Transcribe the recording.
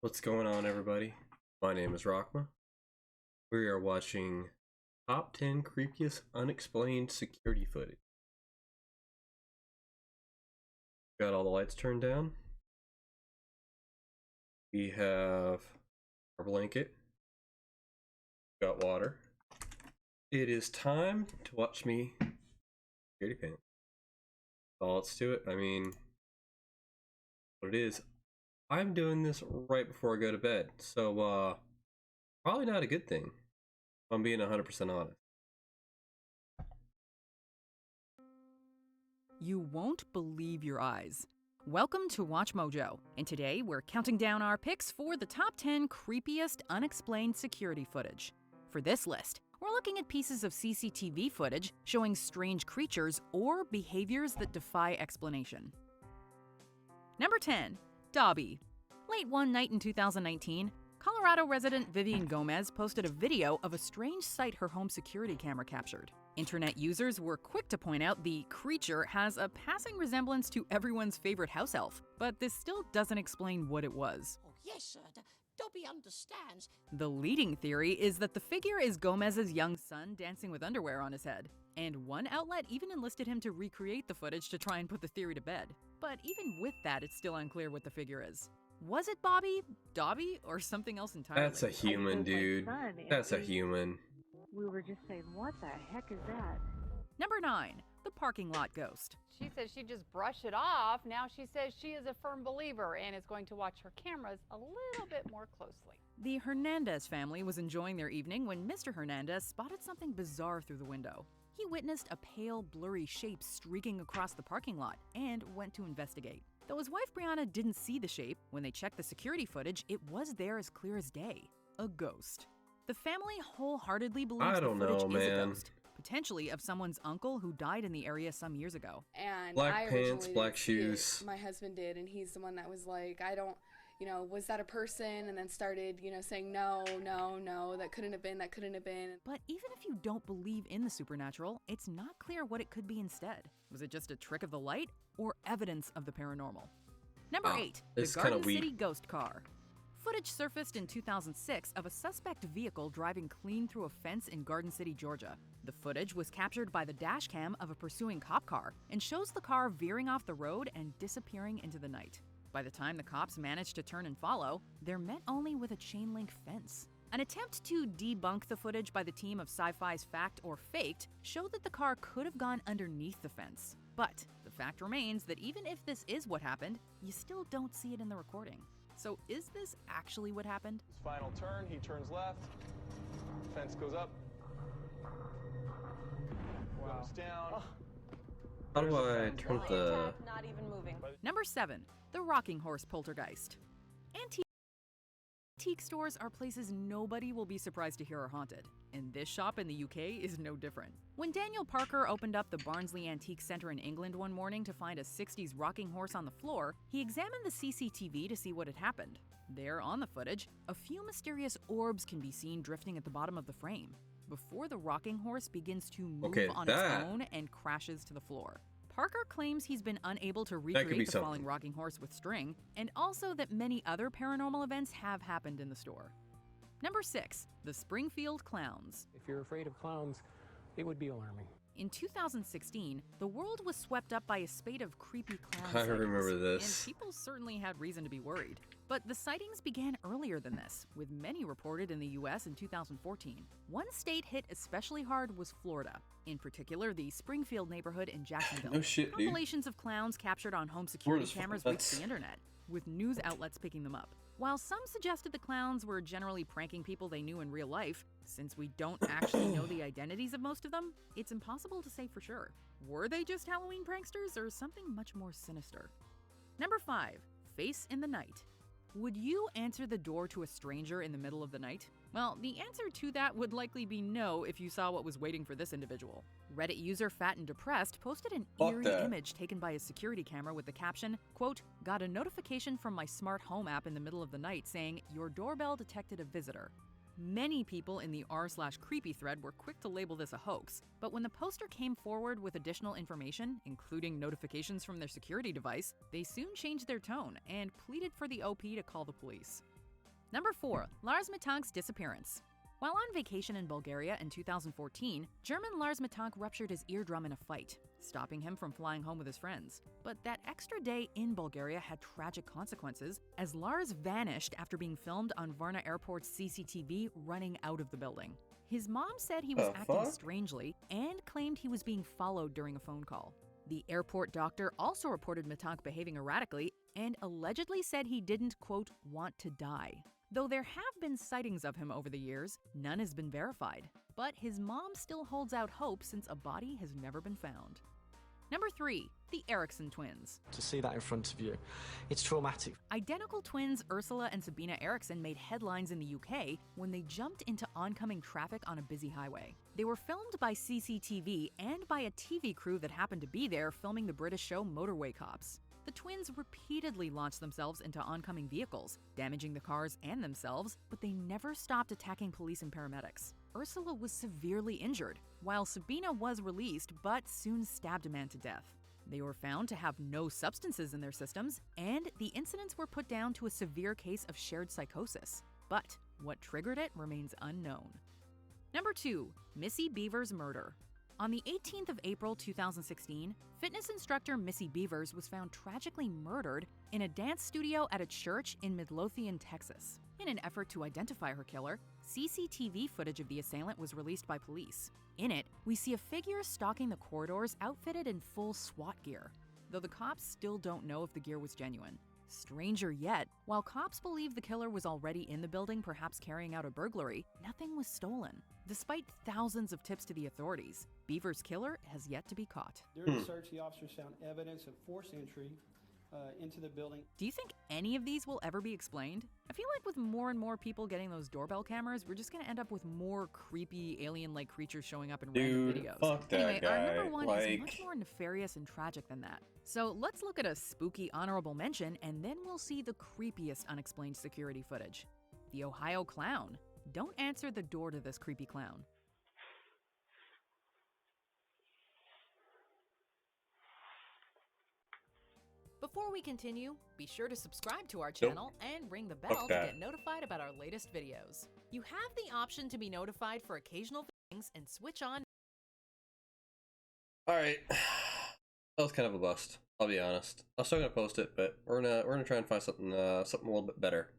What's going on, everybody? My name is Rockma. We are watching Top 10 Creepiest Unexplained Security Footage. Got all the lights turned down. We have our blanket. Got water. It is time to watch me security pants. All let's do it. I mean, what it is, I'm doing this right before I go to bed, so probably not a good thing, if I'm being 100% honest. You won't believe your eyes. Welcome to Watch Mojo, and today we're counting down our picks for the top 10 creepiest unexplained security footage. For this list, we're looking at pieces of CCTV footage showing strange creatures or behaviors that defy explanation. Number 10. Dobby. Late one night in 2019, Colorado resident Vivian Gomez posted a video of a strange sight her home security camera captured. Internet users were quick to point out the creature has a passing resemblance to everyone's favorite house elf, but this still doesn't explain what it was. Oh, yes, sir. Dobby understands. The leading theory is that the figure is Gomez's young son dancing with underwear on his head, and one outlet even enlisted him to recreate the footage to try and put the theory to bed. But even with that, it's still unclear what the figure is. Was it Bobby, Dobby, or something else entirely? That's a human, dude. That's a human. We were just saying, what the heck is that? Number 9. The parking lot ghost. She says she just brushed it off. Now she says she is a firm believer and is going to watch her cameras a little bit more closely. The Hernandez family was enjoying their evening when Mr. Hernandez spotted something bizarre through the window. He witnessed a pale, blurry shape streaking across the parking lot and went to investigate. Though his wife Brianna didn't see the shape, when they checked the security footage, it was there as clear as day. A ghost. The family wholeheartedly believes the footage is a ghost, potentially of someone's uncle who died in the area some years ago. And Black pants, black shoes. My husband did, and he's the one that was like, I don't, was that a person? And then started, saying, no, that couldn't have been. But even if you don't believe in the supernatural, it's not clear what it could be instead. Was it just a trick of the light or evidence of the paranormal? Number 8, the Garden City ghost car. Footage surfaced in 2006 of a suspect vehicle driving clean through a fence in Garden City, Georgia. The footage was captured by the dash cam of a pursuing cop car and shows the car veering off the road and disappearing into the night. By the time the cops managed to turn and follow, they're met only with a chain link fence. An attempt to debunk the footage by the team of Sci-Fi's Fact or Faked showed that the car could have gone underneath the fence. But the fact remains that even if this is what happened, you still don't see it in the recording. So is this actually what happened? His final turn, he turns left, fence goes up, goes down. How do I turn the... Not even moving. Number 7. The rocking horse poltergeist. Antique stores are places nobody will be surprised to hear are haunted, and this shop in the UK is no different. When Daniel Parker opened up the Barnsley Antique Centre in England one morning to find a 60s rocking horse on the floor, he examined the CCTV to see what had happened. There, on the footage, a few mysterious orbs can be seen drifting at the bottom of the frame, before the rocking horse begins to move on its own and crashes to the floor. Parker claims he's been unable to recreate the falling rocking horse with string, and also that many other paranormal events have happened in the store. Number 6. The Springfield Clowns. If you're afraid of clowns, it would be alarming. In 2016, the world was swept up by a spate of creepy clown I sightings, remember this. and people certainly had reason to be worried. But the sightings began earlier than this, with many reported in the US in 2014. One state hit especially hard was Florida, in particular the Springfield neighborhood in Jacksonville. No shit, dude. Compilations of clowns captured on home security Florida's cameras fucking reached the internet, with news outlets picking them up. While some suggested the clowns were generally pranking people they knew in real life, since we don't actually know the identities of most of them, it's impossible to say for sure. Were they just Halloween pranksters or something much more sinister? Number 5. Face in the Night. Would you answer the door to a stranger in the middle of the night? Well, the answer to that would likely be no if you saw what was waiting for this individual. Reddit user Fat and Depressed posted an eerie image taken by his security camera with the caption, quote, "Got a notification from my smart home app in the middle of the night saying, your doorbell detected a visitor." Many people in the r/creepy thread were quick to label this a hoax, but when the poster came forward with additional information, including notifications from their security device, they soon changed their tone and pleaded for the OP to call the police. Number 4. Lars Mitank's disappearance. While on vacation in Bulgaria in 2014, German Lars Mitank ruptured his eardrum in a fight, stopping him from flying home with his friends. But that extra day in Bulgaria had tragic consequences, as Lars vanished after being filmed on Varna Airport's CCTV running out of the building. His mom said he was acting strangely and claimed he was being followed during a phone call. The airport doctor also reported Mitank behaving erratically and allegedly said he didn't, quote, want to die. Though there have been sightings of him over the years, none has been verified. But his mom still holds out hope since a body has never been found. Number 3. The Eriksson twins. To see that in front of you, it's traumatic. Identical twins Ursula and Sabina Eriksson made headlines in the UK when they jumped into oncoming traffic on a busy highway. They were filmed by CCTV and by a TV crew that happened to be there filming the British show Motorway Cops. The twins repeatedly launched themselves into oncoming vehicles, damaging the cars and themselves, but they never stopped attacking police and paramedics. Ursula was severely injured, while Sabina was released but soon stabbed a man to death. They were found to have no substances in their systems, and the incidents were put down to a severe case of shared psychosis. But what triggered it remains unknown. Number 2. Missy Beavers' murder. On the 18th of April 2016, fitness instructor Missy Beavers was found tragically murdered in a dance studio at a church in Midlothian, Texas. In an effort to identify her killer, CCTV footage of the assailant was released by police. In it, we see a figure stalking the corridors outfitted in full SWAT gear, though the cops still don't know if the gear was genuine. Stranger yet, while cops believe the killer was already in the building, perhaps carrying out a burglary, nothing was stolen. Despite thousands of tips to the authorities, Beaver's killer has yet to be caught. During the search, the officers found evidence of forced entry into the building. Do you think any of these will ever be explained? I feel like with more and more people getting those doorbell cameras, we're just gonna end up with more creepy alien-like creatures showing up in random videos. Fuck that anyway, guy. our number 1 is much more nefarious and tragic than that. So let's look at a spooky honorable mention, and then we'll see the creepiest unexplained security footage. The Ohio Clown. Don't answer the door to this creepy clown. Before we continue, be sure to subscribe to our channel and ring the bell to get notified about our latest videos. You have the option to be notified for occasional things and switch on. Alright. That was kind of a bust, I'll be honest. I'm still gonna post it, but we're gonna try and find something a little bit better.